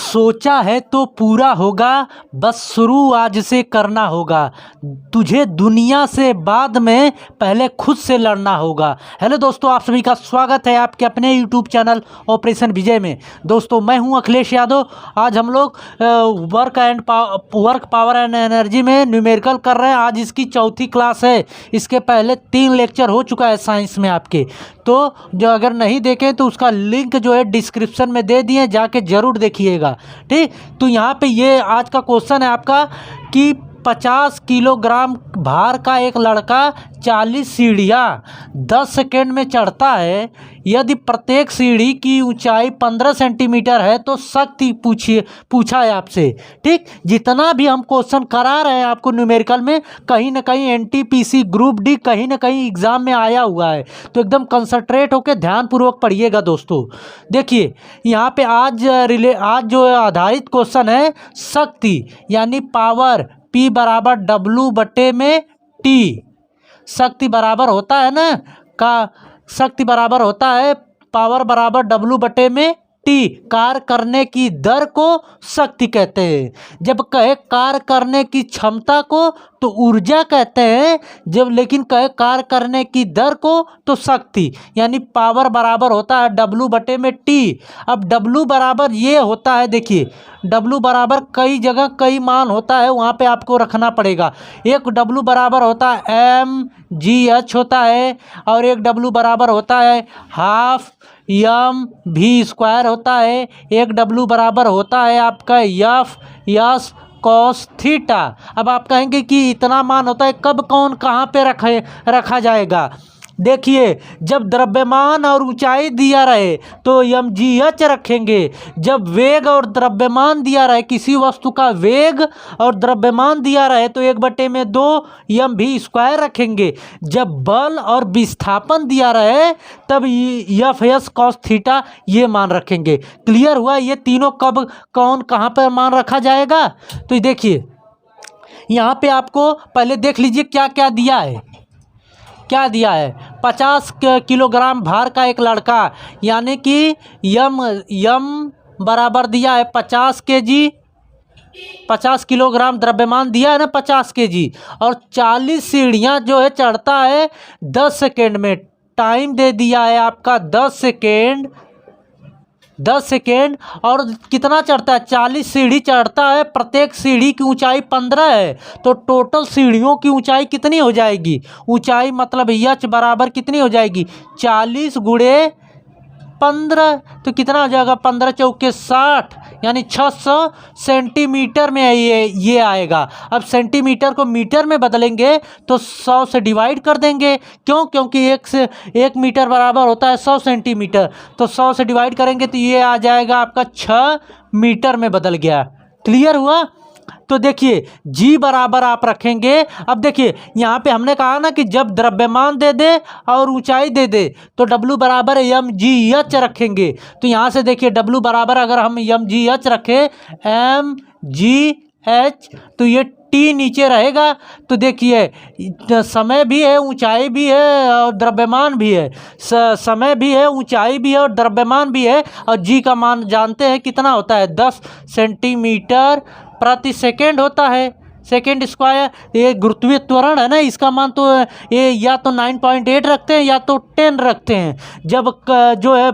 सोचा है तो पूरा होगा, बस शुरू आज से करना होगा। तुझे दुनिया से बाद में पहले खुद से लड़ना होगा। हेलो दोस्तों, आप सभी का स्वागत है आपके अपने यूट्यूब चैनल ऑपरेशन विजय में। दोस्तों, मैं हूं अखिलेश यादव। आज हम लोग वर्क पावर एंड एनर्जी में न्यूमेरिकल कर रहे हैं। आज इसकी चौथी क्लास है। इसके पहले 3 लेक्चर हो चुका है साइंस में आपके, तो जो अगर नहीं देखें तो उसका लिंक जो है डिस्क्रिप्शन में दे दिए, जाके ज़रूर देखिएगा। ठीक, तो यहाँ पे ये आज का क्वेश्चन है आपका कि 50 किलोग्राम भार का एक लड़का 40 सीढ़ियाँ 10 सेकेंड में चढ़ता है। यदि प्रत्येक सीढ़ी की ऊंचाई 15 सेंटीमीटर है तो शक्ति पूछा है आपसे। ठीक, जितना भी हम क्वेश्चन करा रहे हैं आपको न्यूमेरिकल में, कहीं ना कहीं एनटीपीसी ग्रुप डी कहीं ना कहीं एग्जाम में आया हुआ है, तो एकदम कंसंट्रेट होकर ध्यानपूर्वक पढ़िएगा। दोस्तों देखिए, यहाँ पे आज जो आधारित क्वेश्चन है शक्ति यानी पावर, P बराबर W बटे में T। शक्ति बराबर होता है ना, शक्ति बराबर होता है पावर बराबर W बटे में T। कार्य करने की दर को शक्ति कहते हैं। जब कहे कार्य करने की क्षमता को तो ऊर्जा कहते हैं, जब लेकिन कहे कार्य करने की दर को तो शक्ति यानी पावर बराबर होता है W बटे में T। अब W बराबर ये होता है, देखिए W बराबर कई जगह कई मान होता है, वहाँ पे आपको रखना पड़ेगा। एक W बराबर होता है mgh होता है, और एक W बराबर होता है हाफ mv² होता है। एक W बराबर होता है आपका F यस कॉस थीटा। अब आप कहेंगे कि इतना मान होता है, कब कौन कहाँ पे रखा जाएगा। देखिए, जब द्रव्यमान और ऊंचाई दिया रहे तो mgh रखेंगे। जब वेग और द्रव्यमान दिया रहे, किसी वस्तु का वेग और द्रव्यमान दिया रहे तो 1/2 mv² रखेंगे। जब बल और विस्थापन दिया रहे तब F यस कॉस थीटा ये मान रखेंगे। क्लियर हुआ? ये तीनों कब कौन कहाँ पर मान रखा जाएगा। तो देखिए, यहाँ पे आपको पहले देख लीजिए क्या क्या दिया है। क्या दिया है, 50 किलोग्राम भार का एक लड़का, यानी कि यम बराबर दिया है 50 kg, 50 किलोग्राम द्रव्यमान दिया है ना 50 kg, और 40 सीढ़ियाँ जो है चढ़ता है 10 सेकेंड में। टाइम दे दिया है आपका 10 सेकेंड। और कितना चढ़ता है, 40 सीढ़ी चढ़ता है। प्रत्येक सीढ़ी की ऊंचाई 15 है, तो टोटल सीढ़ियों की ऊंचाई कितनी हो जाएगी। ऊंचाई मतलब h बराबर कितनी हो जाएगी, 40 गुणे 15, तो कितना हो जाएगा, 15 चौके 60, यानी 600 सेंटीमीटर में ये आएगा। अब सेंटीमीटर को मीटर में बदलेंगे तो 100 से डिवाइड कर देंगे। क्यों? क्योंकि 1 मीटर बराबर होता है 100 सेंटीमीटर, तो 100 से डिवाइड करेंगे तो ये आ जाएगा आपका 6 मीटर में बदल गया। क्लियर हुआ? तो देखिए, G बराबर आप रखेंगे। अब देखिए, यहाँ पे हमने कहा ना कि जब द्रव्यमान दे दे और ऊंचाई दे दे तो W बराबर mgh रखेंगे। तो यहाँ से देखिए, W बराबर अगर हम mgh रखें mgh तो ये T नीचे रहेगा। तो देखिए, समय भी है, ऊंचाई भी है और द्रव्यमान भी है। समय भी है, ऊंचाई भी है और द्रव्यमान भी है। और G का मान जानते हैं कितना होता है, 10 सेंटीमीटर प्रति सेकेंड होता है, सेकेंड स्क्वायर। ये गुरुत्वीय त्वरण है ना, इसका मान तो ये या तो 9.8 रखते हैं या तो 10 रखते हैं। जब जो है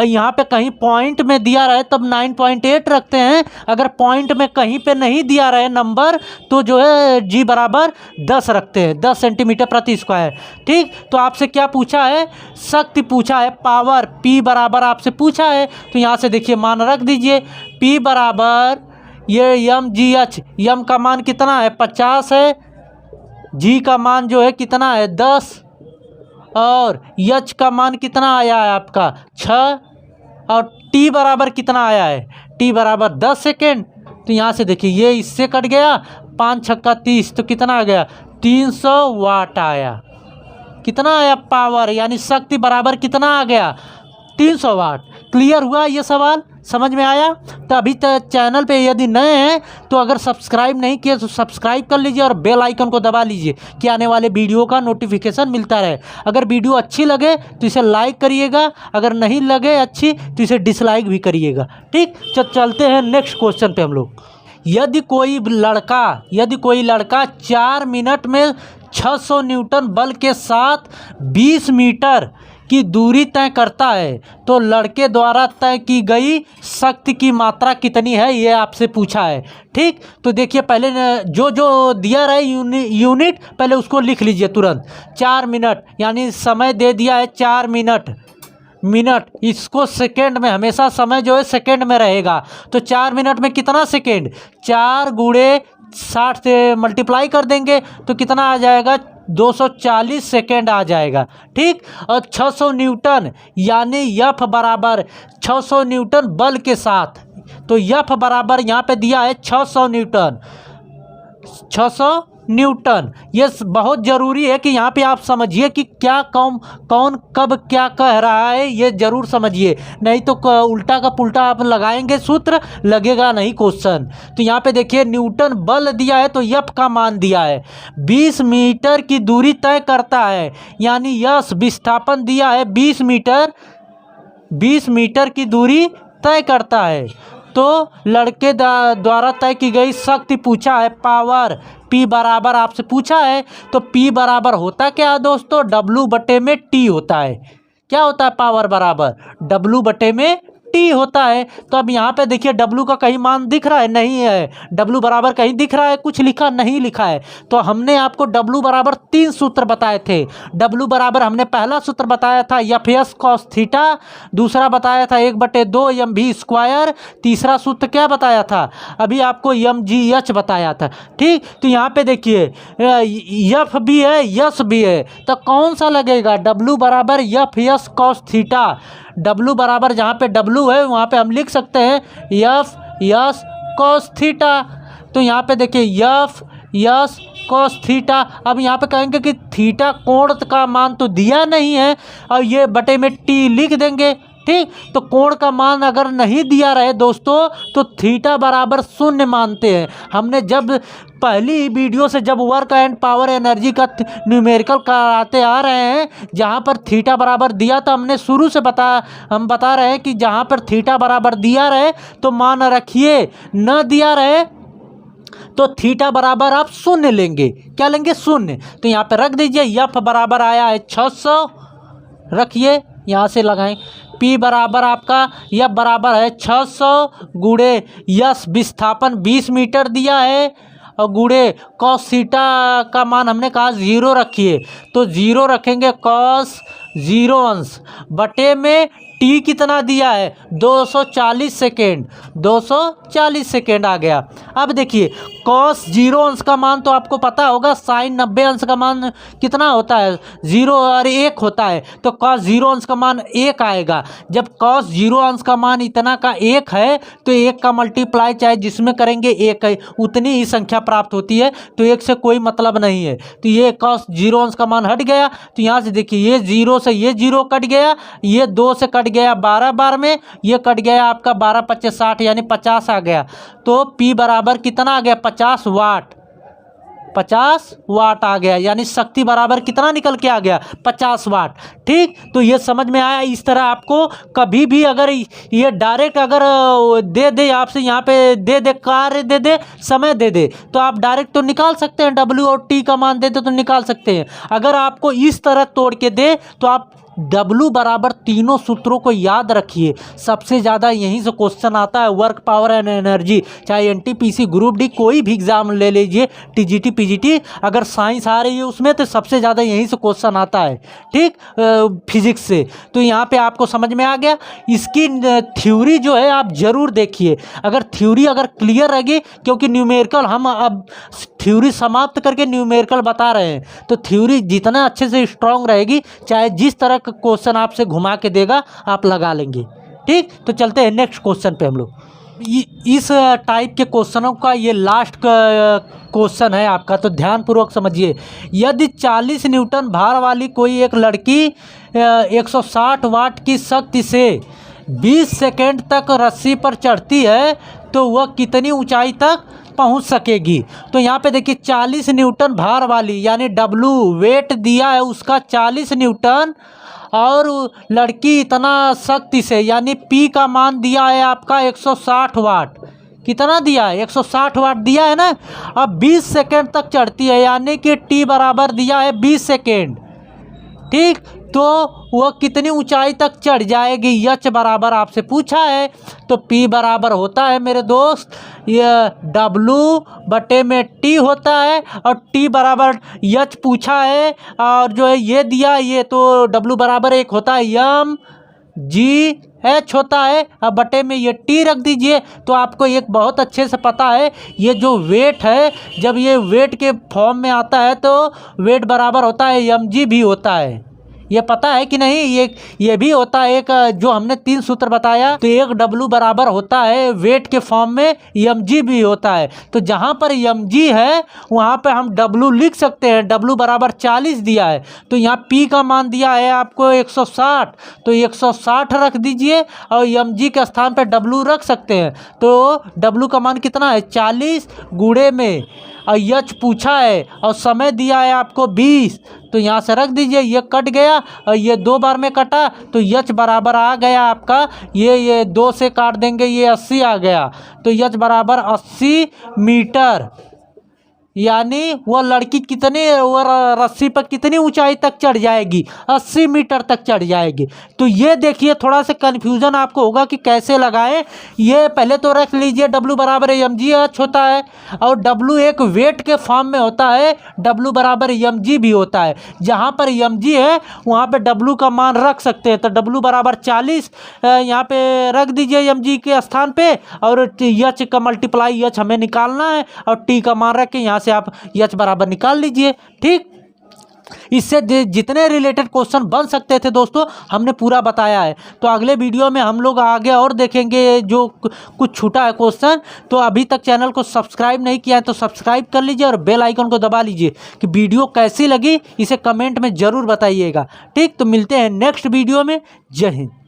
यहाँ पे कहीं पॉइंट में दिया रहे तब 9.8 रखते हैं। अगर पॉइंट में कहीं पे नहीं दिया रहे नंबर तो जो है G बराबर 10 रखते हैं, 10 सेंटीमीटर प्रति स्क्वायर। ठीक, तो आपसे क्या पूछा है, शक्ति पूछा है, पावर P बराबर आपसे पूछा है। तो यहाँ से देखिए मान रख दीजिए, P बराबर ये mgh, यम का मान कितना है 50 है, G का मान जो है कितना है 10, और h का मान कितना आया है आपका 6, और T बराबर कितना आया है, T बराबर 10 सेकेंड। तो यहाँ से देखिए ये इससे कट गया, 5 छक्का 30, तो कितना आ गया 300 वाट आया। कितना आया पावर यानी शक्ति बराबर कितना आ गया 300 वाट। क्लियर हुआ ये सवाल, समझ में आया? तो अभी तक चैनल पे यदि नए हैं तो अगर सब्सक्राइब नहीं किए तो सब्सक्राइब कर लीजिए और बेल आइकन को दबा लीजिए कि आने वाले वीडियो का नोटिफिकेशन मिलता रहे। अगर वीडियो अच्छी लगे तो इसे लाइक करिएगा, अगर नहीं लगे अच्छी तो इसे डिसलाइक भी करिएगा। ठीक, चलते हैं नेक्स्ट क्वेश्चन पे हम लोग। यदि कोई लड़का 4 मिनट में 600 न्यूटन बल के साथ 20 मीटर की दूरी तय करता है तो लड़के द्वारा तय की गई शक्ति की मात्रा कितनी है, ये आपसे पूछा है। ठीक, तो देखिए पहले जो दिया रहे यूनिट पहले उसको लिख लीजिए तुरंत। 4 मिनट यानी समय दे दिया है 4 मिनट, इसको सेकेंड में, हमेशा समय जो है सेकेंड में रहेगा। तो 4 मिनट में कितना सेकेंड, 4 गुणे 60 से मल्टीप्लाई कर देंगे तो कितना आ जाएगा, 240 सेकेंड आ जाएगा। ठीक, और 600 न्यूटन यानी यफ बराबर 600 न्यूटन बल के साथ, तो यफ बराबर यहाँ पे दिया है 600 न्यूटन। 600 न्यूटन, ये बहुत ज़रूरी है कि यहाँ पे आप समझिए कि क्या कौन कब क्या कह रहा है, ये ज़रूर समझिए, नहीं तो उल्टा का पुल्टा आप लगाएंगे सूत्र, लगेगा नहीं क्वेश्चन। तो यहाँ पे देखिए न्यूटन बल दिया है तो यफ का मान दिया है, 20 मीटर की दूरी तय करता है यानी यश विस्थापन दिया है 20 मीटर की दूरी तय करता है। तो लड़के द्वारा तय की गई शक्ति पूछा है, पावर P बराबर आपसे पूछा है। तो P बराबर होता क्या है दोस्तों, W बटे में T होता है। क्या होता है पावर बराबर W बटे में T होता है। तो अब यहाँ पे देखिए W का कहीं मान दिख रहा है, नहीं है। W बराबर कहीं दिख रहा है, कुछ लिखा नहीं लिखा है। तो हमने आपको W बराबर 3 सूत्र बताए थे। W बराबर हमने पहला सूत्र बताया था एफ कॉस थीटा, दूसरा बताया था 1/2 mv स्क्वायर, तीसरा सूत्र क्या बताया था, अभी आपको mgh बताया था। ठीक, तो यहाँ पे देखिए एफ भी है यस भी है, तो कौन सा लगेगा, W बराबर एफ कॉस थीटा। W बराबर जहाँ पे W है वहाँ पे हम लिख सकते हैं एफ यस कॉस थीटा। तो यहाँ पे देखिए एफ यस कॉस थीटा। अब यहाँ पे कहेंगे कि थीटा कोण का मान तो दिया नहीं है और ये बटे में T लिख देंगे। ठीक, तो कोण का मान अगर नहीं दिया रहे दोस्तों तो थीटा बराबर 0 मानते हैं। हमने जब पहली वीडियो से जब वर्क एंड पावर एनर्जी का न्यूमेरिकल कराते आ रहे हैं, जहाँ पर थीटा बराबर दिया था, हमने शुरू से हम बता रहे हैं कि जहाँ पर थीटा बराबर दिया रहे तो मान रखिए, न दिया रहे तो थीटा बराबर आप 0 लेंगे। क्या लेंगे, 0। तो यहाँ पे रख दीजिए, एफ बराबर आया है 600, रखिए यहाँ से लगाएं। P बराबर आपका एफ बराबर है 600 गुणे यश विस्थापन 20 मीटर दिया है और गुणे कॉस थीटा का मान हमने कहा 0 रखिए, तो 0 रखेंगे कॉस 0 अंश बटे में T कितना दिया है 240 सेकेंड, 240 सेकेंड आ गया। अब देखिए कॉस 0 अंश का मान तो आपको पता होगा, साइन 90 अंश का मान कितना होता है, 0 और 1 होता है। तो कॉस 0 अंश का मान 1 आएगा। जब कॉस 0 अंश का मान इतना का 1 है तो 1 का मल्टीप्लाई चाहे जिसमें करेंगे 1 है, उतनी ही संख्या प्राप्त होती है। तो 1 से कोई मतलब नहीं है। तो ये कॉस 0 अंश का मान हट गया। तो यहाँ से देखिए ये 0 से ये 0 कट गया, ये 2 से कट गया 12 बार में, ये कट गया आपका 12 25 60 यानी 50 आ गया। तो P बराबर कितना आ गया, 50 वाट, 50 वाट आ गया, यानी शक्ति बराबर कितना निकल के आ गया, 50 वाट। ठीक, तो ये समझ में आया। इस तरह आपको कभी भी अगर ये डायरेक्ट अगर दे दे आपसे, यहाँ पे दे दे कार्य दे दे समय दे दे, तो आप डायरेक्ट तो निकाल सकते हैं, W और T का मान दे दे तो निकाल सकते हैं। अगर आपको इस तरह तोड़ के दे तो आप W बराबर तीनों सूत्रों को याद रखिए। सबसे ज़्यादा यहीं से क्वेश्चन आता है, वर्क पावर एंड एनर्जी, चाहे NTPC ग्रुप डी कोई भी एग्जाम ले लीजिए, TGT PGT, अगर साइंस आ रही है उसमें तो सबसे ज़्यादा यहीं से क्वेश्चन आता है। ठीक, फिजिक्स से। तो यहाँ पे आपको समझ में आ गया। इसकी थ्योरी जो है आप ज़रूर देखिए, अगर थ्योरी अगर क्लियर रहेगी, क्योंकि न्यूमेरिकल हम अब थ्योरी समाप्त करके न्यूमेरिकल बता रहे हैं, तो थ्योरी जितना अच्छे से स्ट्रांग रहेगी, चाहे जिस तरह का क्वेश्चन आपसे घुमा के देगा आप लगा लेंगे। ठीक, तो चलते हैं नेक्स्ट क्वेश्चन पे हम लोग। इस टाइप के क्वेश्चनों का ये लास्ट क्वेश्चन है आपका, तो ध्यानपूर्वक समझिए। यदि 40 न्यूटन भार वाली कोई एक लड़की 160 वाट की शक्ति से 20 सेकेंड तक रस्सी पर चढ़ती है तो वह कितनी ऊंचाई तक पहुंच सकेगी। तो यहाँ पे देखिए 40 न्यूटन भार वाली यानी डब्लू वेट दिया है उसका 40 न्यूटन, और लड़की इतना शक्ति से यानी पी का मान दिया है आपका 160 वाट। कितना दिया है? 160 वाट दिया है ना। अब 20 सेकेंड तक चढ़ती है यानी कि टी बराबर दिया है 20 सेकेंड। ठीक, तो वह कितनी ऊंचाई तक चढ़ जाएगी, यच बराबर आपसे पूछा है। तो P बराबर होता है मेरे दोस्त ये W/T होता है, और T बराबर यच पूछा है और जो है ये दिया, ये तो W बराबर 1 होता है mgh होता है। अब बटे में ये T रख दीजिए। तो आपको एक बहुत अच्छे से पता है ये जो वेट है, जब ये वेट के फॉर्म में आता है तो वेट बराबर होता है mg भी होता है। ये पता है कि नहीं? ये भी होता है एक जो हमने 3 सूत्र बताया। तो एक W बराबर होता है वेट के फॉर्म में mg भी होता है। तो जहाँ पर mg है वहाँ पे हम W लिख सकते हैं। W बराबर 40 दिया है तो यहाँ P का मान दिया है आपको 160, तो 160 रख दीजिए और mg के स्थान पे W रख सकते हैं। तो W का मान कितना है? 40 गुणे में, और यच पूछा है और समय दिया है आपको 20, तो यहाँ से रख दीजिए। ये कट गया और ये 2 बार में कटा तो यच बराबर आ गया आपका, ये 2 से काट देंगे, ये 80 आ गया। तो यच बराबर 80 मीटर। यानी वह लड़की कितने वह रस्सी पर कितनी ऊंचाई तक चढ़ जाएगी? 80 मीटर तक चढ़ जाएगी। तो ये देखिए थोड़ा सा कन्फ्यूज़न आपको होगा कि कैसे लगाएं। ये पहले तो रख लीजिए W बराबर mgh होता है, और W एक वेट के फॉर्म में होता है, W बराबर mg भी होता है। जहाँ पर mg है वहाँ पे W का मान रख सकते हैं। तो W बराबर 40 यहाँ पे रख दीजिए mg के स्थान पे, और यच का मल्टीप्लाई यच हमें निकालना है, और T का मान रख के यहाँ से आप यच बराबर निकाल लीजिए। ठीक, इससे जितने रिलेटेड क्वेश्चन बन सकते थे दोस्तों हमने पूरा बताया है। तो अगले वीडियो में हम लोग आगे और देखेंगे जो कुछ छूटा है क्वेश्चन। तो अभी तक चैनल को सब्सक्राइब नहीं किया है तो सब्सक्राइब कर लीजिए और बेल आइकन को दबा लीजिए कि वीडियो कैसी लगी इसे कमेंट में ज़रूर बताइएगा। ठीक, तो मिलते हैं नेक्स्ट वीडियो में। जय हिंद।